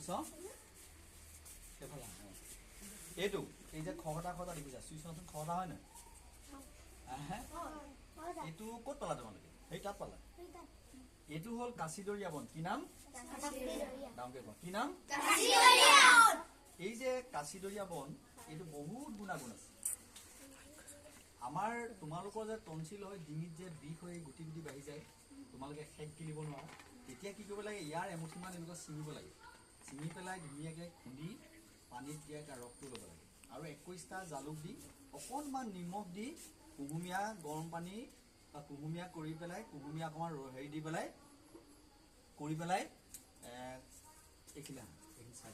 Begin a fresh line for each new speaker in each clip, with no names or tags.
বুজিছ এইফালে এইটো এই যে খহটা দেখিছা চুইচোন খহটা হয় নহয় এইটো ক'ত পালা তোমালোকে সেই তাত পালা এইটো হ'ল কাঁচিদৰীয়া বন কি নাম ডাঙৰকে কোৱা কি নাম এই যে কাঁচিদৰীয়া বন এইটো বহুত গুণাগুণ আছে আমাৰ তোমালোকৰ যে টনচিল হয় ডিঙিত যে বিষ হৈ গুটি গুটি বাঢ়ি যায় তোমালোকে শেষ গিলিব নোৱাৰা তেতিয়া কি কৰিব লাগে ইয়াৰ এমুঠিমান এনেকুৱা ছিঙিব লাগে ছিঙি পেলাই ধুনীয়াকৈ খুন্দি পানীত তিয়াই ৰসটো ল'ব লাগে আৰু 21টা জালুক দি অকণমান নিমখ দি কুহুমীয়া গৰম পানী বা কুহুমীয়া কৰি পেলাই কুহুমীয়া অকণমান হেৰি দি পেলাই কৰি পেলাই এইখিনি চাই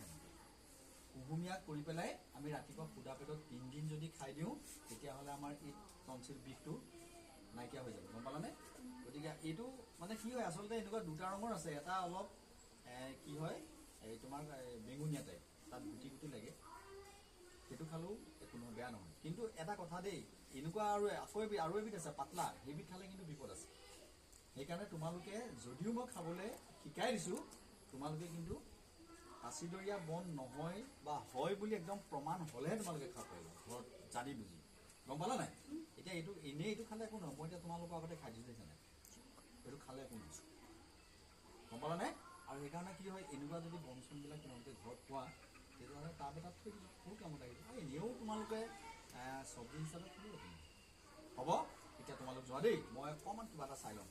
কুহুমীয়া কৰি পেলাই আমি ৰাতিপুৱা সুদা পেটত 3 দিন যদি খাই দিওঁ তেতিয়াহ'লে আমাৰ এই টনচিল বিষটো নাইকিয়া হৈ যাব গম পালানে গতিকে এইটো মানে কি হয় আচলতে এনেকুৱা দুটা ৰঙৰ আছে এটা অলপ কি হয় এই তোমাৰ বেঙুনীয়া টাইপ তাত গুটি গুটি লাগে সেইটো খালেও একো নহয় বেয়া নহয় কিন্তু এটা কথা দেই এনেকুৱা আৰু এবিধ আছে পাতলা সেইবিধ খালে কিন্তু বিপদ আছে সেইকাৰণে তোমালোকে যদিও মই খাবলৈ শিকাই দিছোঁ তোমালোকে কিন্তু কাঁচিদৰীয়া বন নহয় বা হয় বুলি একদম প্ৰমাণ হ'লেহে তোমালোকে খাব পাৰিবা ঘৰত জানি বুজি গম পালা নাই এতিয়া এইটো এনেই এইটো খালে একো নহয় মই এতিয়া তোমালোকৰ আগতে খাই দিছোঁ জানে এইটো খালে একো নহয় গম পালা নাই আৰু সেইকাৰণে কি হয় এনেকুৱা যদি বন চনবিলাক তোমালোকে ঘৰত খোৱা তেতিয়াহ'লে তাত এটা থৈ দিব বহুত কামত আহিব আৰু এনেও তোমালোকে চব্জি হিচাপে খাব হ'ব এতিয়া তোমালোক যোৱা দেই মই অকণমান কিবা এটা চাই লওঁ